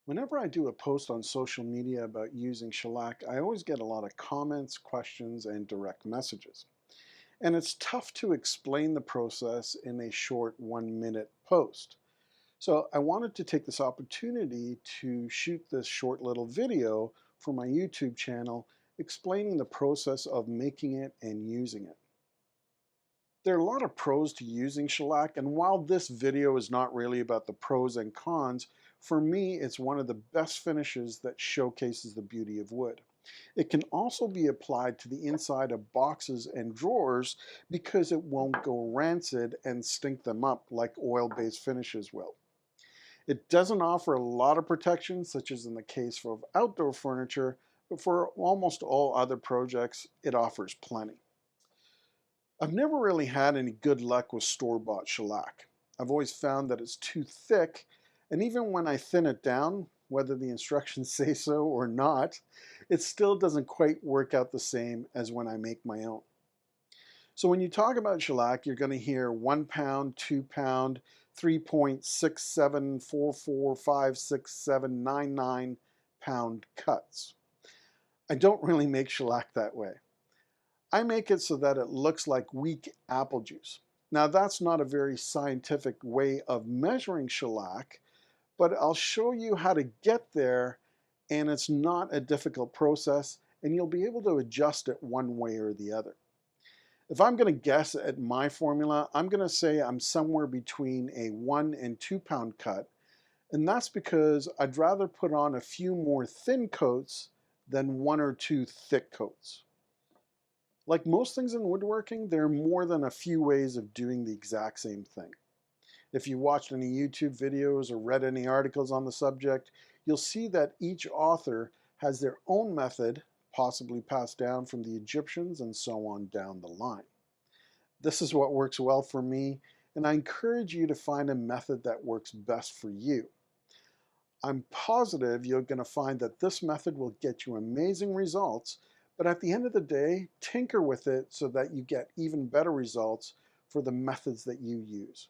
Whenever I do a post on social media about using shellac, I always get a lot of comments, questions, and direct messages. And it's tough to explain the process in a short 1 minute post. So I wanted to take this opportunity to shoot this short little video for my YouTube channel explaining the process of making it and using it. There are a lot of pros to using shellac, and while this video is not really about the pros and cons, for me it's one of the best finishes that showcases the beauty of wood. It can also be applied to the inside of boxes and drawers because it won't go rancid and stink them up like oil-based finishes will. It doesn't offer a lot of protection, such as in the case of outdoor furniture, but for almost all other projects, it offers plenty. I've never really had any good luck with store-bought shellac. I've always found that it's too thick, and even when I thin it down, whether the instructions say so or not, it still doesn't quite work out the same as when I make my own. So when you talk about shellac, you're going to hear 1 pound, 2 pound, 3.67445679 pound cuts. I don't really make shellac that way. I make it so that it looks like weak apple juice. Now that's not a very scientific way of measuring shellac, but I'll show you how to get there, and it's not a difficult process, and you'll be able to adjust it one way or the other. If I'm going to guess at my formula, I'm going to say I'm somewhere between a 1 and 2 pound cut, and that's because I'd rather put on a few more thin coats than 1 or 2 thick coats. Like most things in woodworking, there are more than a few ways of doing the exact same thing. If you watched any YouTube videos or read any articles on the subject, you'll see that each author has their own method, possibly passed down from the Egyptians and so on down the line. This is what works well for me, and I encourage you to find a method that works best for you. I'm positive you're going to find that this method will get you amazing results, but at the end of the day, tinker with it so that you get even better results for the methods that you use.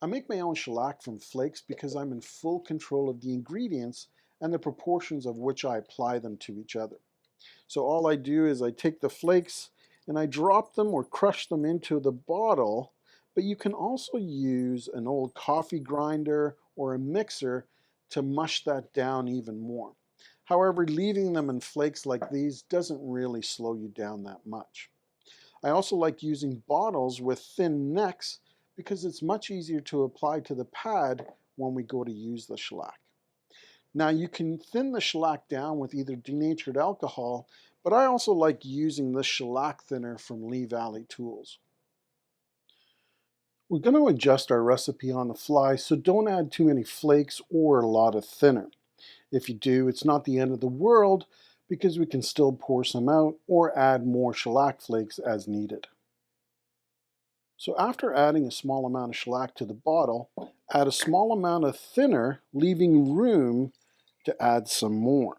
I make my own shellac from flakes because I'm in full control of the ingredients and the proportions of which I apply them to each other. So all I do is I take the flakes and I drop them or crush them into the bottle, but you can also use an old coffee grinder or a mixer to mush that down even more. However, leaving them in flakes like these doesn't really slow you down that much. I also like using bottles with thin necks because it's much easier to apply to the pad when we go to use the shellac. Now you can thin the shellac down with either denatured alcohol, but I also like using this shellac thinner from Lee Valley Tools. We're going to adjust our recipe on the fly, so don't add too many flakes or a lot of thinner. If you do, it's not the end of the world because we can still pour some out or add more shellac flakes as needed. So after adding a small amount of shellac to the bottle, add a small amount of thinner, leaving room to add some more.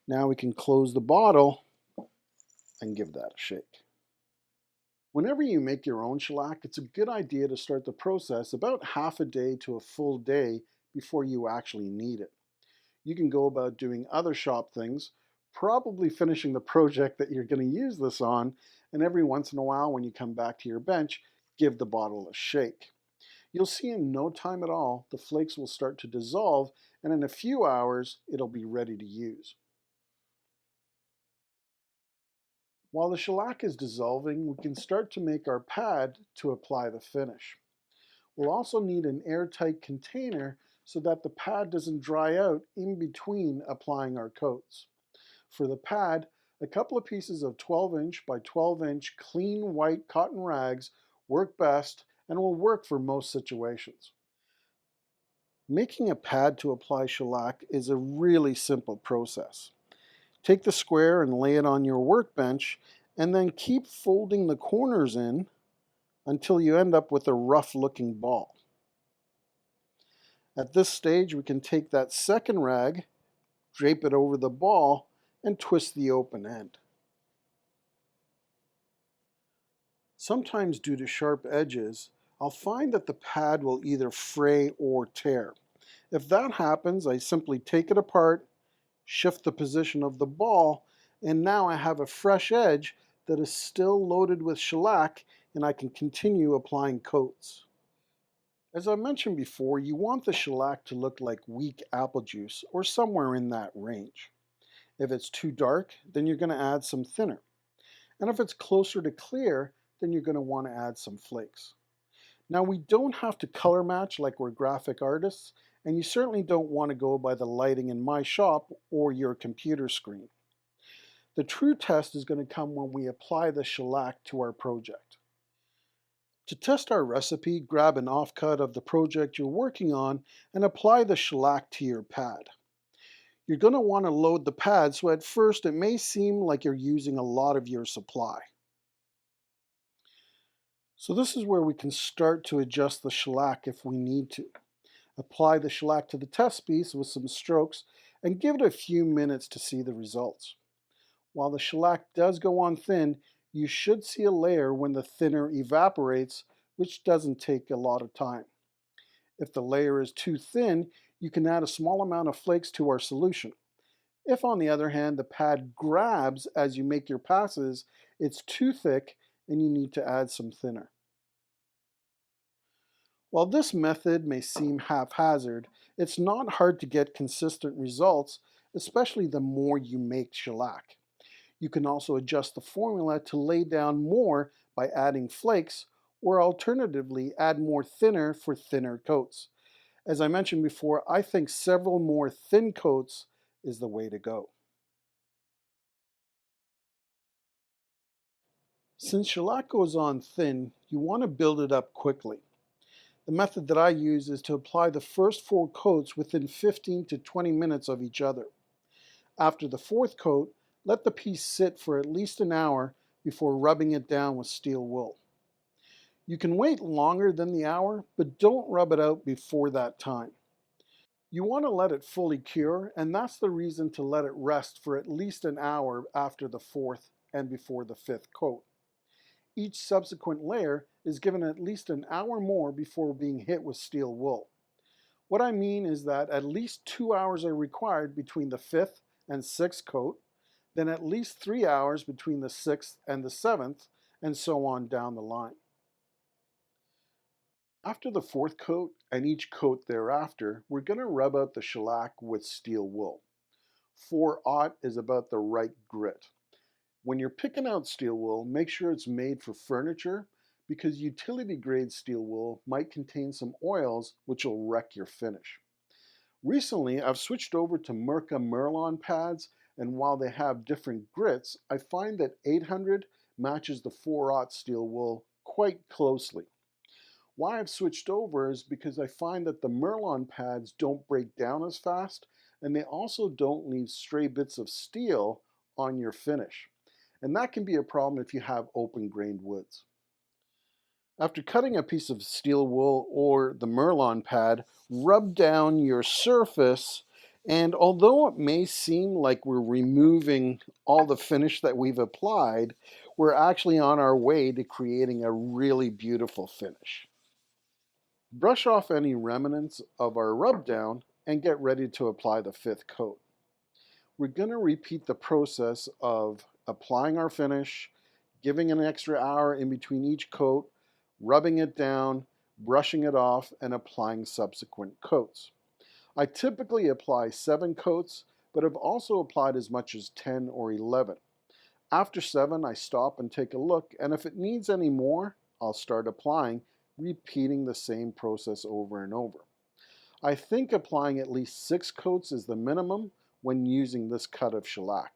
Now we can close the bottle and give that a shake. Whenever you make your own shellac, it's a good idea to start the process about half a day to a full day before you actually need it. You can go about doing other shop things, probably finishing the project that you're going to use this on, and every once in a while when you come back to your bench, give the bottle a shake. You'll see in no time at all, the flakes will start to dissolve, and in a few hours, it'll be ready to use. While the shellac is dissolving, we can start to make our pad to apply the finish. We'll also need an airtight container so that the pad doesn't dry out in between applying our coats. For the pad, a couple of pieces of 12-inch by 12-inch clean white cotton rags work best and will work for most situations. Making a pad to apply shellac is a really simple process. Take the square and lay it on your workbench, and then keep folding the corners in until you end up with a rough looking ball. At this stage, we can take that second rag, drape it over the ball, and twist the open end. Sometimes due to sharp edges, I'll find that the pad will either fray or tear. If that happens, I simply take it apart, shift the position of the ball, and now I have a fresh edge that is still loaded with shellac, and I can continue applying coats. As I mentioned before, you want the shellac to look like weak apple juice or somewhere in that range. If it's too dark, then you're going to add some thinner. And if it's closer to clear, then you're going to want to add some flakes. Now, we don't have to color match like we're graphic artists, and you certainly don't want to go by the lighting in my shop or your computer screen. The true test is going to come when we apply the shellac to our project. To test our recipe, grab an offcut of the project you're working on and apply the shellac to your pad. You're going to want to load the pad, so at first it may seem like you're using a lot of your supply. So this is where we can start to adjust the shellac if we need to. Apply the shellac to the test piece with some strokes and give it a few minutes to see the results. While the shellac does go on thin, you should see a layer when the thinner evaporates, which doesn't take a lot of time. If the layer is too thin, you can add a small amount of flakes to our solution. If, on the other hand, the pad grabs as you make your passes, it's too thick and you need to add some thinner. While this method may seem haphazard, it's not hard to get consistent results, especially the more you make shellac. You can also adjust the formula to lay down more by adding flakes, or alternatively add more thinner for thinner coats. As I mentioned before, I think several more thin coats is the way to go. Since shellac goes on thin, you want to build it up quickly. The method that I use is to apply the first 4 coats within 15 to 20 minutes of each other. After the 4th coat, let the piece sit for at least an hour before rubbing it down with steel wool. You can wait longer than the hour, but don't rub it out before that time. You want to let it fully cure, and that's the reason to let it rest for at least an hour after the 4th and before the 5th coat. Each subsequent layer is given at least an hour more before being hit with steel wool. What I mean is that at least 2 hours are required between the 5th and 6th coat, then at least 3 hours between the 6th and the 7th, and so on down the line. After the 4th coat and each coat thereafter, we're going to rub out the shellac with steel wool. 4/0 is about the right grit. When you're picking out steel wool, make sure it's made for furniture, because utility grade steel wool might contain some oils which will wreck your finish. Recently, I've switched over to Mirka Merlon pads, and while they have different grits, I find that 800 matches the 4/0 steel wool quite closely. Why I've switched over is because I find that the Merlon pads don't break down as fast, and they also don't leave stray bits of steel on your finish. And that can be a problem if you have open grained woods. After cutting a piece of steel wool or the Merlon pad, rub down your surface, and although it may seem like we're removing all the finish that we've applied, we're actually on our way to creating a really beautiful finish. Brush off any remnants of our rub down and get ready to apply the 5th coat. We're going to repeat the process of applying our finish, giving an extra hour in between each coat, rubbing it down, brushing it off, and applying subsequent coats. I typically apply 7 coats, but have also applied as much as 10 or 11. After 7, I stop and take a look, and if it needs any more, I'll start applying, repeating the same process over and over. I think applying at least 6 coats is the minimum when using this cut of shellac.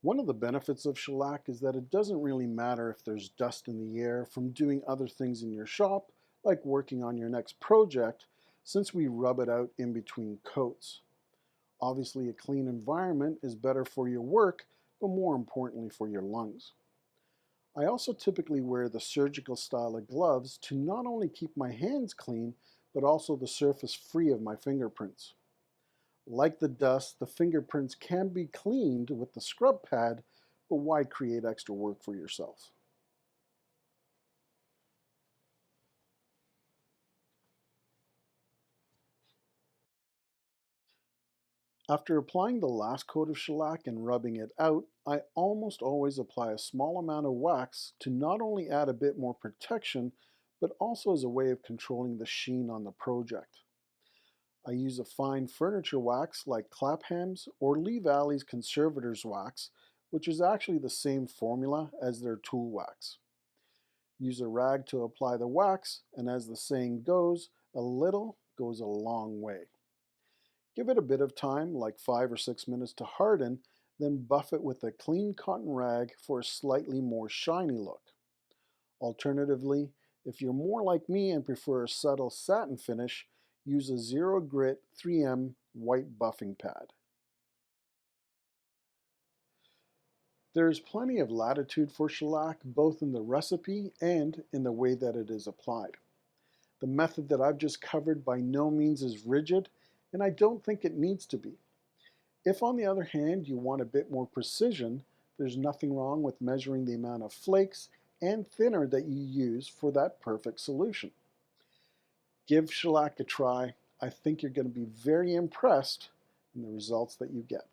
One of the benefits of shellac is that it doesn't really matter if there's dust in the air from doing other things in your shop, like working on your next project, since we rub it out in between coats. Obviously, a clean environment is better for your work, but more importantly for your lungs. I also typically wear the surgical style of gloves to not only keep my hands clean, but also the surface free of my fingerprints. Like the dust, the fingerprints can be cleaned with the scrub pad, but why create extra work for yourself? After applying the last coat of shellac and rubbing it out, I almost always apply a small amount of wax to not only add a bit more protection, but also as a way of controlling the sheen on the project. I use a fine furniture wax like Clapham's or Lee Valley's Conservator's Wax, which is actually the same formula as their tool wax. Use a rag to apply the wax, and as the saying goes, a little goes a long way. Give it a bit of time, like 5 or 6 minutes to harden, then buff it with a clean cotton rag for a slightly more shiny look. Alternatively, if you're more like me and prefer a subtle satin finish, use a zero grit 3M white buffing pad. There's plenty of latitude for shellac both in the recipe and in the way that it is applied. The method that I've just covered by no means is rigid, and I don't think it needs to be. If, on the other hand, you want a bit more precision, there's nothing wrong with measuring the amount of flakes and thinner that you use for that perfect solution. Give shellac a try. I think you're going to be very impressed in the results that you get.